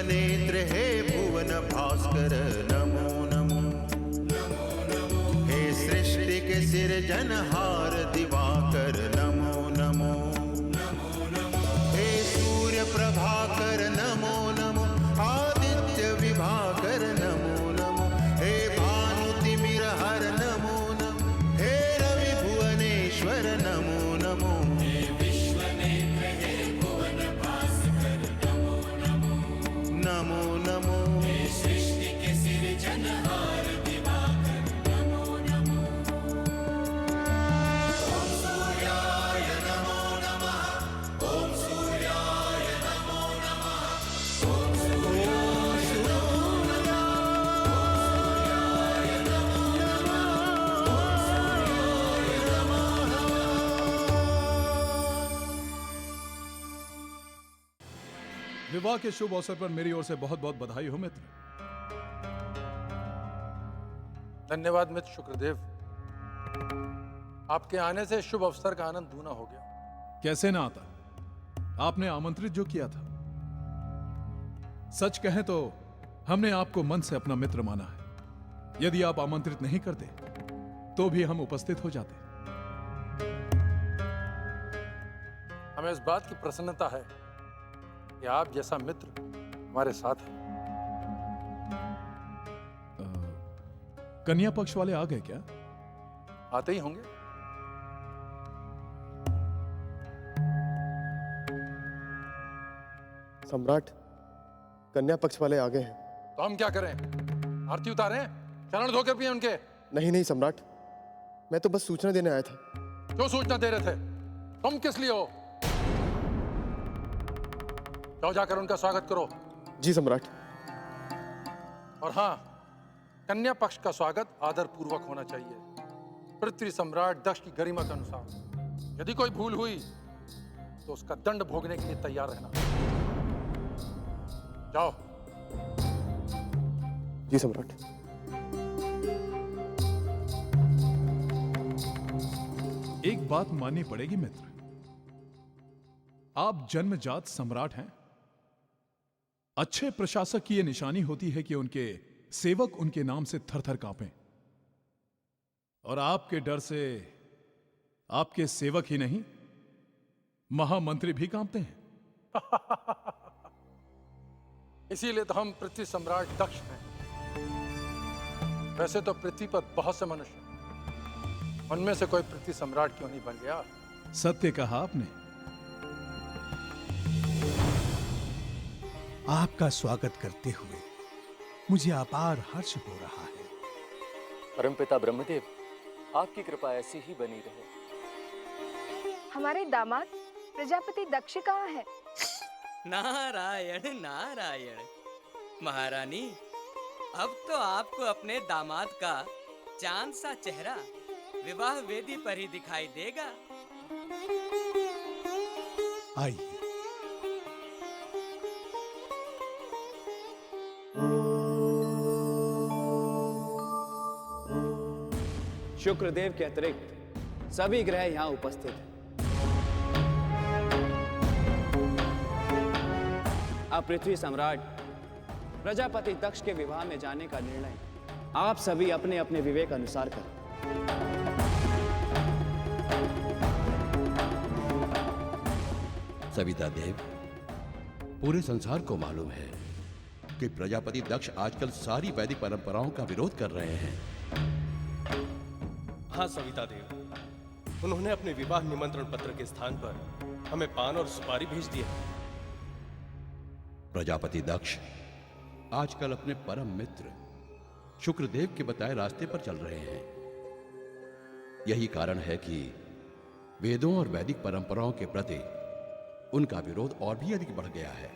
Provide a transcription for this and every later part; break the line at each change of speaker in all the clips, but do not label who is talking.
विश्वनेत्र हे भुवन भास्कर नमो नमो। हे सृष्टि के सिरजनहार दिवाकर नमो नमो। हे सूर्य प्रभाकर नमो नमो। आदित्य विभाकर नमो नमो। हे भानु तिमिर हर नमो नमो। हे रवि भुवनेश्वर नमो नमो।
हे विश्वनेत्र हे भुवन भास्कर नमो नमो।
नमो नमो।
हे सृष्टि के सिरजनहार दिवाकर नमो नमो। ओम सूर्याय नमो नमः। ओम सूर्याय नमो नमः। ओम सूर्याय नमो नमः। ओम सूर्याय नमो नमः। ओम सूर्याय नमो नमः।
विवाह के शुभ अवसर पर मेरी ओर से बहुत बहुत बधाई हो मित्र।
धन्यवाद मित्र शुक्रदेव, आपके आने से शुभ अवसर का आनंद दूना हो गया।
कैसे ना आता, आपने आमंत्रित जो किया था। सच कहें तो हमने आपको मन से अपना मित्र माना है। यदि आप आमंत्रित नहीं करते तो भी हम उपस्थित हो जाते।
हमें इस बात की प्रसन्नता है कि आप जैसा मित्र हमारे साथ है।
कन्या पक्ष वाले आ गए क्या?
आते ही होंगे।
सम्राट, कन्या पक्ष वाले आ गए हैं।
तो हम क्या करें? आरती उतारें? चरण धोकर पिए उनके?
नहीं नहीं सम्राट, मैं तो बस सूचना देने आया था।
क्यों सूचना दे रहे थे? तुम किस लिए हो? जाओ जाकर उनका स्वागत करो।
जी सम्राट।
और हाँ, कन्या पक्ष का स्वागत आदर पूर्वक होना चाहिए, पृथ्वी सम्राट दक्ष की गरिमा के अनुसार। यदि कोई भूल हुई तो उसका दंड भोगने के लिए तैयार रहना। जाओ।
जी सम्राट।
एक बात माननी पड़ेगी मित्र, आप जन्मजात सम्राट हैं। अच्छे प्रशासक की यह निशानी होती है कि उनके सेवक उनके नाम से थर-थर कांपें। और आपके डर से आपके सेवक ही नहीं, महामंत्री भी कांपते हैं।
इसीलिए तो हम पृथ्वी सम्राट दक्ष हैं। वैसे तो पृथ्वी पर बहुत से मनुष्य हैं, उनमें से कोई पृथ्वी सम्राट क्यों नहीं बन गया?
सत्य कहा आपने।
आपका स्वागत करते हुए मुझे अपार हर्ष हो रहा है।
परमपिता ब्रह्मदेव, आपकी कृपा ऐसी ही बनी रहे।
हमारे दामाद प्रजापति दक्ष कहाँ है?
नारायण नारायण। महारानी, अब तो आपको अपने दामाद का चांद सा चेहरा विवाह वेदी पर ही दिखाई देगा।
आइए।
शुक्रदेव के अतिरिक्त सभी ग्रह यहाँ उपस्थित हैं। अब पृथ्वी सम्राट प्रजापति दक्ष के विवाह में जाने का निर्णय आप सभी अपने अपने विवेक अनुसार करें।
सविता देव, पूरे संसार को मालूम है कि प्रजापति दक्ष आजकल सारी वैदिक परंपराओं का विरोध कर रहे हैं।
हाँ सविता देव, उन्होंने अपने विवाह निमंत्रण पत्र के स्थान पर हमें पान और सुपारी भेज दिया।
प्रजापति दक्ष आजकल अपने परम मित्र शुक्रदेव के बताए रास्ते पर चल रहे हैं। यही कारण है कि वेदों और वैदिक परंपराओं के प्रति उनका विरोध और भी अधिक बढ़ गया है।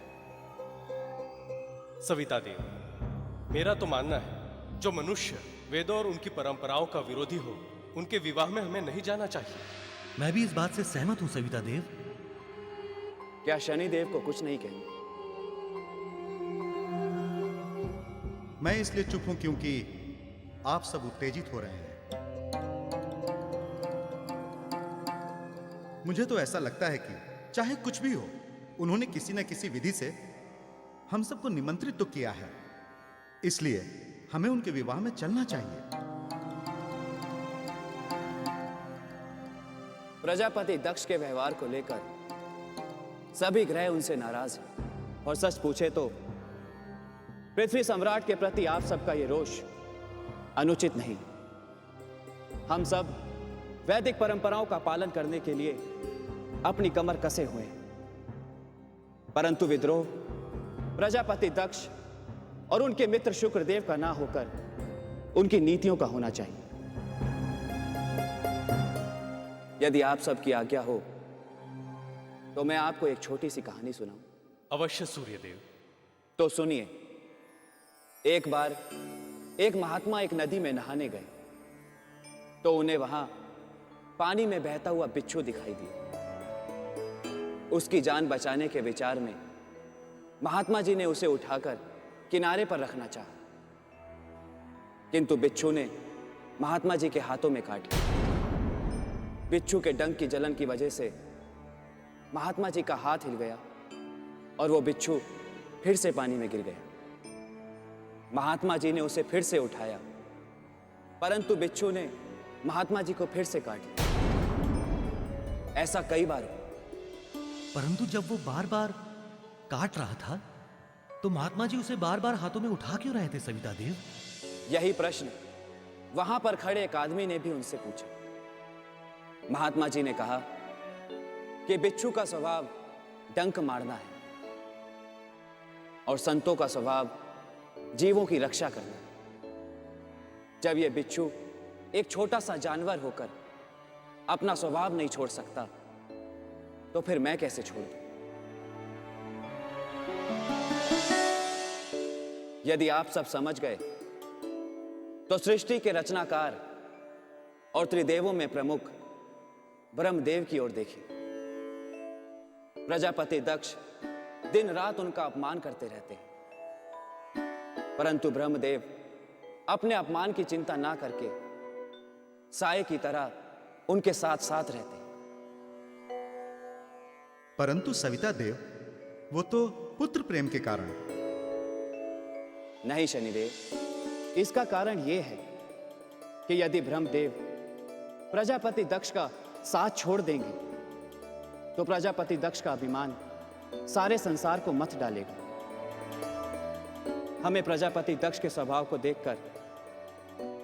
सविता देव, मेरा तो मानना है जो मनुष्य वेदों और उनकी परंपराओं का विरोधी हो, उनके विवाह में हमें नहीं जाना चाहिए।
मैं भी इस बात से सहमत हूं सविता देव।
क्या शनिदेव को कुछ नहीं कहेंगे?
मैं इसलिए चुप हूं क्योंकि आप सब उत्तेजित हो रहे हैं। मुझे तो ऐसा लगता है कि चाहे कुछ भी हो, उन्होंने किसी न किसी विधि से हम सबको निमंत्रित तो किया है, इसलिए हमें उनके विवाह में चलना चाहिए।
प्रजापति दक्ष के व्यवहार को लेकर सभी ग्रह उनसे नाराज हैं, और सच पूछे तो पृथ्वी सम्राट के प्रति आप सबका ये रोष अनुचित नहीं। हम सब वैदिक परंपराओं का पालन करने के लिए अपनी कमर कसे हुए हैं, परंतु विद्रोह प्रजापति दक्ष और उनके मित्र शुक्रदेव का ना होकर उनकी नीतियों का होना चाहिए। यदि आप सबकी आज्ञा हो तो मैं आपको एक छोटी सी कहानी सुनाऊं।
अवश्य सूर्यदेव।
तो सुनिए। एक बार एक महात्मा एक नदी में नहाने गए तो उन्हें वहां पानी में बहता हुआ बिच्छू दिखाई दिया। उसकी जान बचाने के विचार में महात्मा जी ने उसे उठाकर किनारे पर रखना चाहा, किंतु बिच्छू ने महात्मा जी के हाथों में काट लिया। बिच्छू के डंक की जलन की वजह से महात्मा जी का हाथ हिल गया और वो बिच्छू फिर से पानी में गिर गया। महात्मा जी ने उसे फिर से उठाया, परंतु बिच्छू ने महात्मा जी को फिर से काट लिया। ऐसा कई बार हुआ।
परंतु जब वो बार बार काट रहा था तो महात्मा जी उसे बार बार हाथों में उठा क्यों रहे थे सविता देव?
यही प्रश्न वहां पर खड़े एक आदमी ने भी उनसे पूछा। महात्मा जी ने कहा कि बिच्छू का स्वभाव डंक मारना है और संतों का स्वभाव जीवों की रक्षा करना। जब यह बिच्छू एक छोटा सा जानवर होकर अपना स्वभाव नहीं छोड़ सकता तो फिर मैं कैसे छोड़ दूं? यदि आप सब समझ गए तो सृष्टि के रचनाकार और त्रिदेवों में प्रमुख ब्रह्मदेव की ओर देखिए। प्रजापति दक्ष दिन रात उनका अपमान करते रहते हैं, परंतु ब्रह्मदेव अपने अपमान की चिंता ना करके साए की तरह उनके साथ साथ रहते हैं।
परंतु सविता देव, वो तो पुत्र प्रेम के कारण।
नहीं शनिदेव, इसका कारण यह है कि यदि ब्रह्मदेव प्रजापति दक्ष का साथ छोड़ देंगे तो प्रजापति दक्ष का अभिमान सारे संसार को मथ डालेगा। हमें प्रजापति दक्ष के स्वभाव को देखकर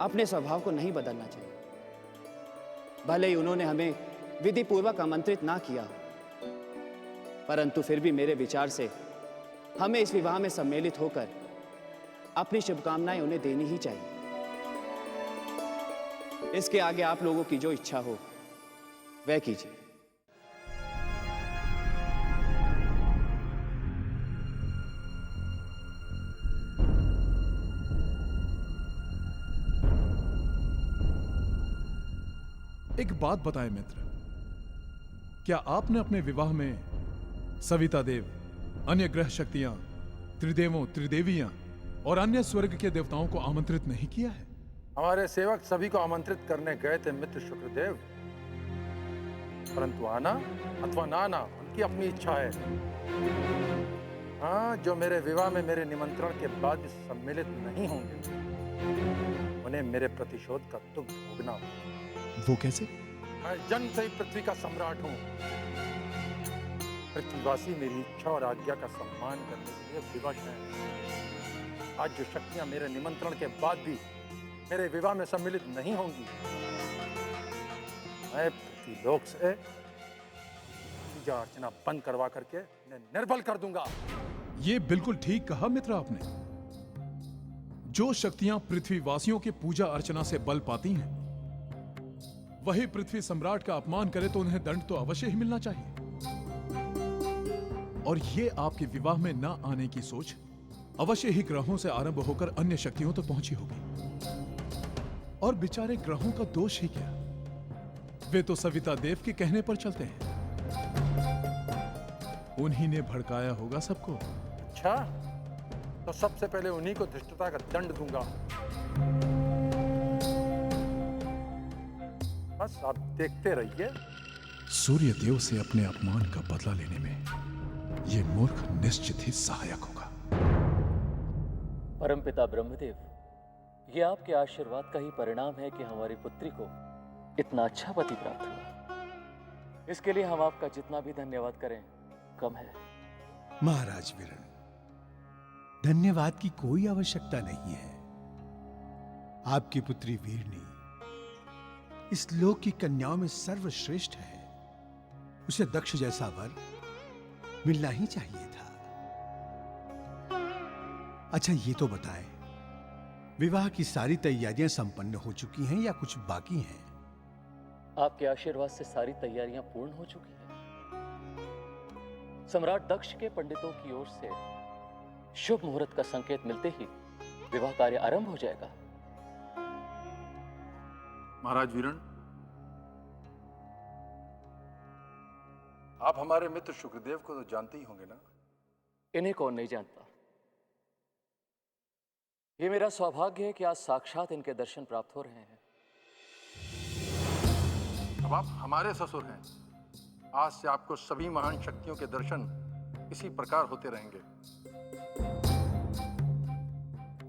अपने स्वभाव को नहीं बदलना चाहिए। भले ही उन्होंने हमें विधि पूर्वक आमंत्रित ना किया, परंतु फिर भी मेरे विचार से हमें इस विवाह में सम्मिलित होकर अपनी शुभकामनाएं उन्हें देनी ही चाहिए। इसके आगे आप लोगों की जो इच्छा हो वह कीजिए।
एक बात बताएं मित्र, क्या आपने अपने विवाह में सविता देव, अन्य ग्रह शक्तियां, त्रिदेवों, त्रिदेवियां और अन्य स्वर्ग के देवताओं को आमंत्रित नहीं किया है?
हमारे सेवक सभी को आमंत्रित करने गए थे मित्र शुक्रदेव, परंतु आना अथवा ना आना उनकी अपनी इच्छा है। हाँ, जो मेरे विवाह में मेरे निमंत्रण के बाद भी सम्मिलित नहीं होंगे उन्हें मेरे प्रतिशोध का दुख भोगना होगा।
वो कैसे?
मैं जन्म से ही पृथ्वी का सम्राट हूँ। पृथ्वीवासी मेरी इच्छा और आज्ञा का सम्मान करने के लिए विवश हैं। आज जो शक्तियां मेरे निमंत्रण के बाद भी मेरे विवाह में सम्मिलित नहीं होंगी, मैं पृथ्वीलोक से पूजा अर्चना बंद करवा करके उन्हें निर्बल कर दूंगा।
ये बिल्कुल ठीक कहा मित्र आपने। जो शक्तियां पृथ्वीवासियों के पूजा अर्चना से बल पाती हैं, वही पृथ्वी सम्राट का अपमान करे तो उन्हें दंड तो अवश्य ही मिलना चाहिए। और ये आपके विवाह में न आने की सोच अवश्य ही ग्रहों से आरंभ होकर अन्य शक्तियों तक पहुंची होगी। और बेचारे ग्रहों का दोष ही क्या, वे तो सविता देव के कहने पर चलते हैं। उन्हीं ने भड़काया होगा सबको।
अच्छा, तो सबसे पहले उन्हीं को धृष्टता का दंड दूंगा। बस आप देखते रहिए।
सूर्य देव से अपने अपमान का बदला लेने में यह मूर्ख निश्चित ही सहायक होगा।
परमपिता ब्रह्मदेव, ये आपके आशीर्वाद का ही परिणाम है कि हमारी पुत्री को इतना अच्छा पति प्राप्त हुआ। इसके लिए हम आपका जितना भी धन्यवाद करें कम है।
महाराज वीरण, धन्यवाद की कोई आवश्यकता नहीं है। आपकी पुत्री वीरनी इस लोक की कन्याओं में सर्वश्रेष्ठ है। उसे दक्ष जैसा वर मिलना ही चाहिए था। अच्छा ये तो बताएं, विवाह की सारी तैयारियां संपन्न हो चुकी हैं या कुछ बाकी हैं?
आपके आशीर्वाद से सारी तैयारियां पूर्ण हो चुकी हैं। सम्राट दक्ष के पंडितों की ओर से शुभ मुहूर्त का संकेत मिलते ही विवाह कार्य आरंभ हो जाएगा।
महाराज वीरण, आप हमारे मित्र शुक्रदेव को तो जानते ही होंगे ना?
इन्हें कौन नहीं जानता। ये मेरा सौभाग्य है कि आज साक्षात इनके दर्शन प्राप्त हो रहे हैं।
अब आप हमारे ससुर हैं। आज से आपको सभी महान शक्तियों के दर्शन इसी प्रकार होते रहेंगे।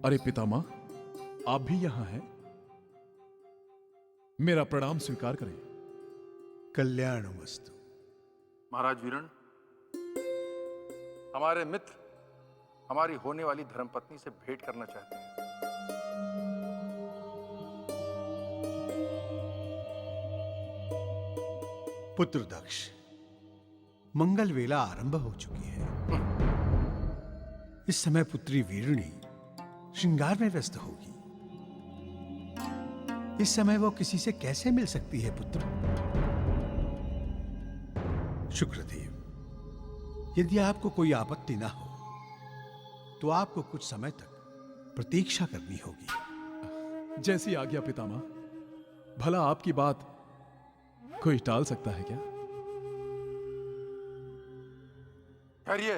अरे पितामह, आप भी यहां हैं? मेरा प्रणाम स्वीकार करें।
कल्याणमस्तु।
महाराज वीरण, हमारे मित्र हमारी होने वाली धर्मपत्नी से भेंट करना चाहते हैं।
पुत्र दक्ष, मंगल वेला आरंभ हो चुकी है। इस समय पुत्री वीरणी श्रृंगार में व्यस्त होगी। इस समय वो किसी से कैसे मिल सकती है पुत्र? शुक्रदेव, यदि आपको कोई आपत्ति ना हो तो आपको कुछ समय तक प्रतीक्षा करनी होगी।
जैसी आज्ञा पितामह। भला आपकी बात कोई टाल सकता है क्या?
ठहरिए।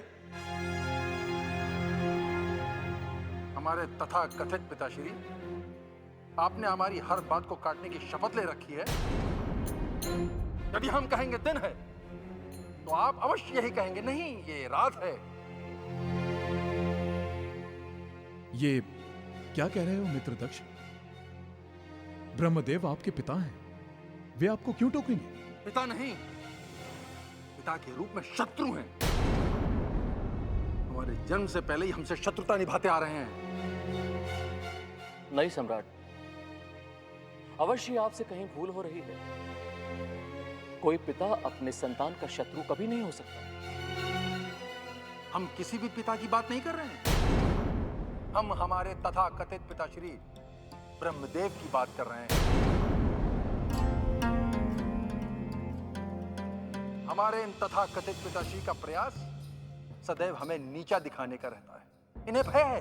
हमारे तथा कथित पिताश्री, आपने हमारी हर बात को काटने की शपथ ले रखी है। यदि हम कहेंगे दिन है तो आप अवश्य यही कहेंगे नहीं, ये रात है।
ये क्या कह रहे हो मित्र दक्ष? ब्रह्मदेव आपके पिता हैं, वे आपको क्यों टोकेंगे?
पिता नहीं, पिता के रूप में शत्रु हैं। हमारे जन्म से पहले ही हमसे शत्रुता निभाते आ रहे हैं।
नहीं सम्राट, अवश्य आपसे कहीं भूल हो रही है। कोई पिता अपने संतान का शत्रु कभी नहीं हो सकता।
हम किसी भी पिता की बात नहीं कर रहे हैं। हम हमारे तथा कथित पिताश्री ब्रह्मदेव की बात कर रहे हैं। हमारे इन तथा कथित पिताश्री का प्रयास सदैव हमें नीचा दिखाने का रहता है। इन्हें भय है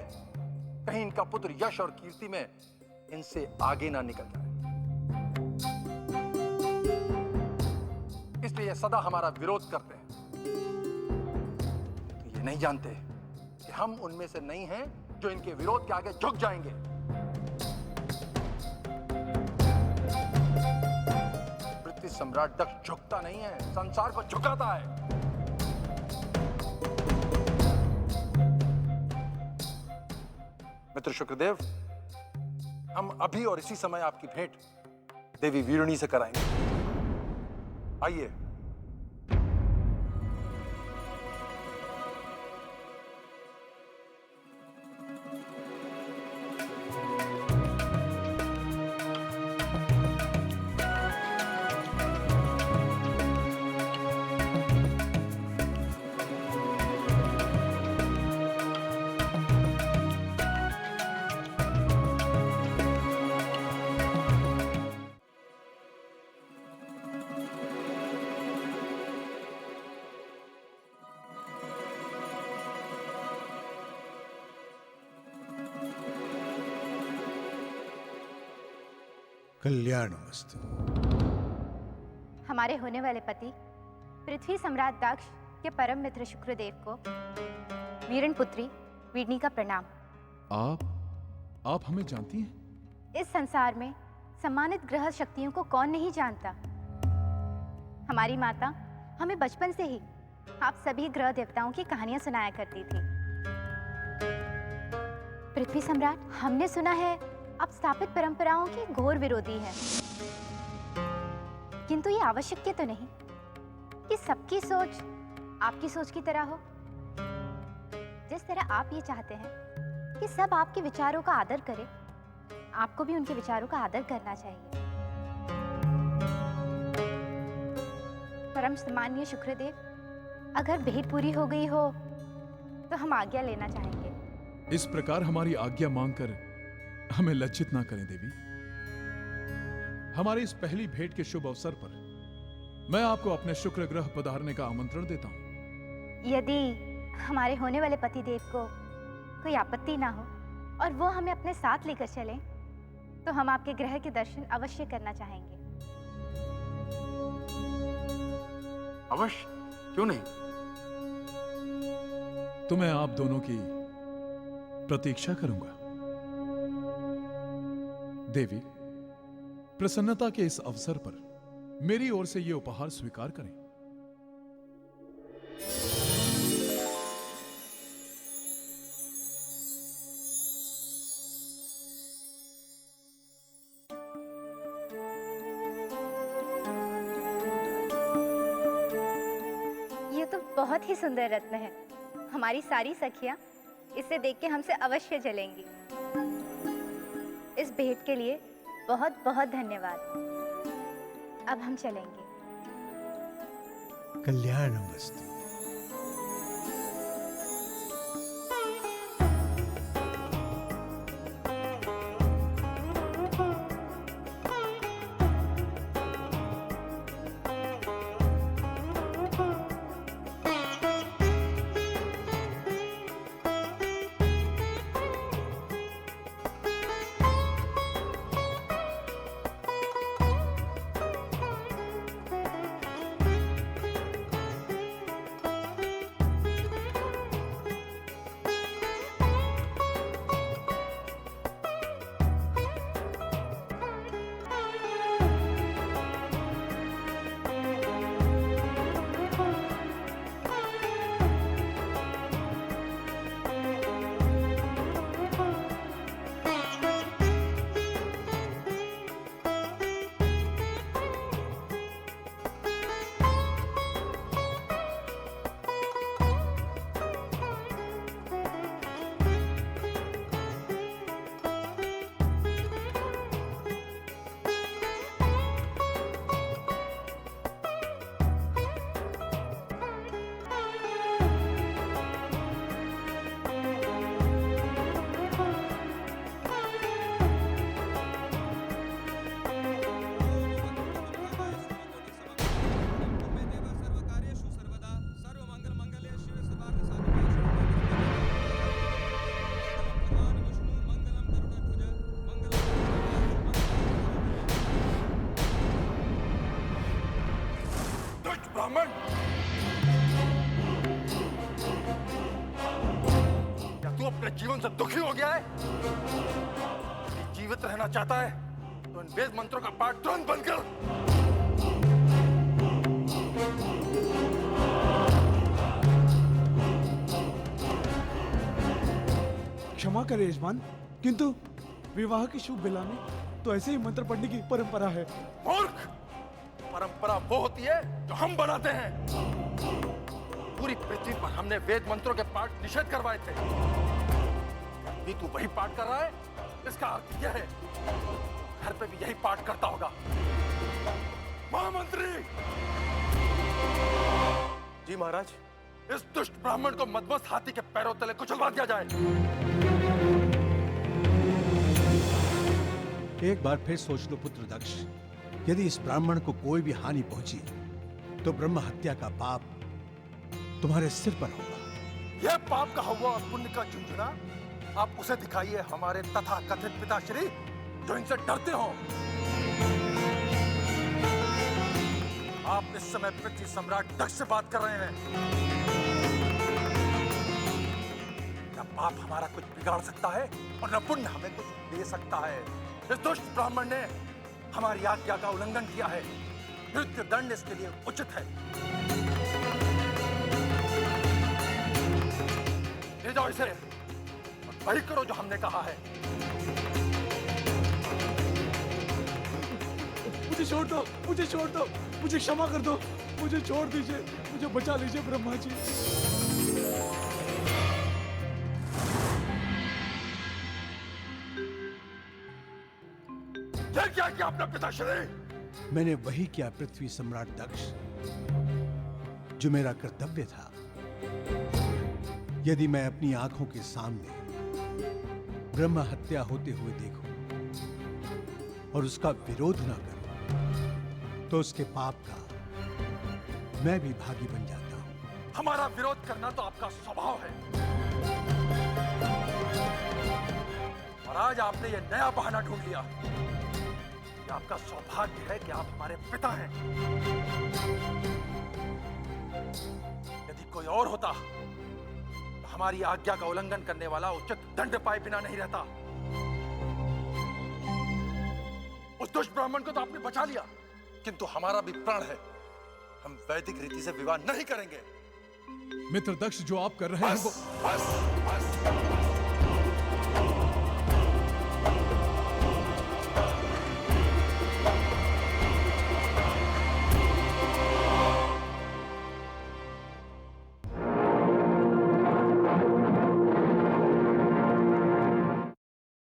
कहीं इनका पुत्र यश और कीर्ति में इनसे आगे ना निकल जाए, इसलिए सदा हमारा विरोध करते हैं। तो ये नहीं जानते कि हम उनमें से नहीं हैं जो इनके विरोध के आगे झुक जाएंगे। पृथ्वी सम्राट दक्ष झुकता नहीं है, संसार को झुकाता है। मित्र शुक्रदेव, हम अभी और इसी समय आपकी भेंट देवी वीरणी से कराएंगे। आइए।
कल्याणमस्तु।
हमारे होने वाले पति पृथ्वी सम्राट दक्ष के परम मित्र शुक्रदेव को वीरण पुत्री वीरणी का प्रणाम।
आप हमें जानती हैं?
इस संसार में सम्मानित ग्रह शक्तियों को कौन नहीं जानता। हमारी माता हमें बचपन से ही आप सभी ग्रह देवताओं की कहानियां सुनाया करती थी। पृथ्वी सम्राट, हमने सुना है आप स्थापित परंपराओं के घोर विरोधी हैं। किंतु ये आवश्यक तो नहीं कि सबकी सोच आपकी सोच की तरह हो। जिस तरह आप ये चाहते हैं कि सब आपके विचारों का आदर करें, आपको भी उनके विचारों का आदर करना चाहिए। परम सम्माननीय शुक्रदेव, अगर भेंट पूरी हो गई हो तो हम आज्ञा लेना चाहेंगे।
इस प्रकार हमारी आज्ञा मांगकर हमें लज्जित ना करें देवी। हमारी इस पहली भेंट के शुभ अवसर पर मैं आपको अपने शुक्र ग्रह पधारने का आमंत्रण देता हूं।
यदि हमारे होने वाले पतिदेव को कोई आपत्ति ना हो और वो हमें अपने साथ लेकर चलें, तो हम आपके ग्रह के दर्शन अवश्य करना चाहेंगे।
अवश्य, क्यों नहीं?
तो मैं आप दोनों की प्रतीक्षा करूंगा। देवी, प्रसन्नता के इस अवसर पर मेरी ओर से यह उपहार स्वीकार करें।
ये तो बहुत ही सुंदर रत्न है। हमारी सारी सखियां इसे देख के हमसे अवश्य जलेंगी। इस भेंट के लिए बहुत बहुत धन्यवाद। अब हम चलेंगे।
कल्याणमस्तु।
ब्राह्मण, क्या तू अपने जीवन से दुखी हो गया है? जीवित रहना चाहता है तो इन वेद मंत्रों का पाठ तुरंत बंद कर।
क्षमा करें यजमान, किंतु विवाह की शुभ बेला में तो ऐसे ही मंत्र पढ़ने की परंपरा है।
मूर्ख! परंपरा वो होती है जो हम बनाते हैं। पूरी पृथ्वी पर हमने वेद मंत्रों के पाठ निषेध करवाए थे। अभी तू वही पाठ कर रहा है, इसका अर्थ यह है घर पे भी यही पाठ करता होगा। महामंत्री!
जी महाराज।
इस दुष्ट ब्राह्मण को मदमस्त हाथी के पैरों तले कुचलवा दिया जाए।
एक बार फिर सोच लो पुत्र दक्ष, यदि इस ब्राह्मण को कोई भी हानि पहुंची तो ब्रह्म हत्या का पाप तुम्हारे सिर पर होगा।
यह पाप का हवा और पुण्य का झुंझुना आप उसे दिखाइए, हमारे तथा कथित पिताश्री जो इनसे डरते हो। आप इस समय पृथ्वी सम्राट दक्ष से बात कर रहे हैं। न पाप हमारा कुछ बिगाड़ सकता है और न पुण्य हमें कुछ दे सकता है। इस दुष्ट ब्राह्मण ने हमारी आज्ञा का उल्लंघन किया है। मृत्यु दंड इसके लिए उचित है। ले जाओ इसे और वही करो जो हमने कहा है।
मुझे छोड़ दो, मुझे छोड़ दो, मुझे क्षमा कर दो, मुझे छोड़ दीजिए, मुझे बचा लीजिए ब्रह्मा जी।
क्या किया आपने पिताश्री?
मैंने वही किया पृथ्वी सम्राट दक्ष, जो मेरा कर्तव्य था। यदि मैं अपनी आंखों के सामने ब्रह्म हत्या होते हुए देखूं और उसका विरोध न करूं, तो उसके पाप का मैं भी भागी बन जाता हूं।
हमारा विरोध करना तो आपका स्वभाव है, और आज आपने ये नया बहाना ढूंढ लिया। आपका सौभाग्य है कि आप हमारे पिता हैं। यदि कोई और होता तो हमारी आज्ञा का उल्लंघन करने वाला उचित दंड पाए बिना नहीं रहता। उस दुष्ट ब्राह्मण को तो आपने बचा लिया, किंतु हमारा भी प्राण है। हम वैदिक रीति से विवाह नहीं करेंगे।
मित्र दक्ष, जो आप कर रहे हैं वो...
बस।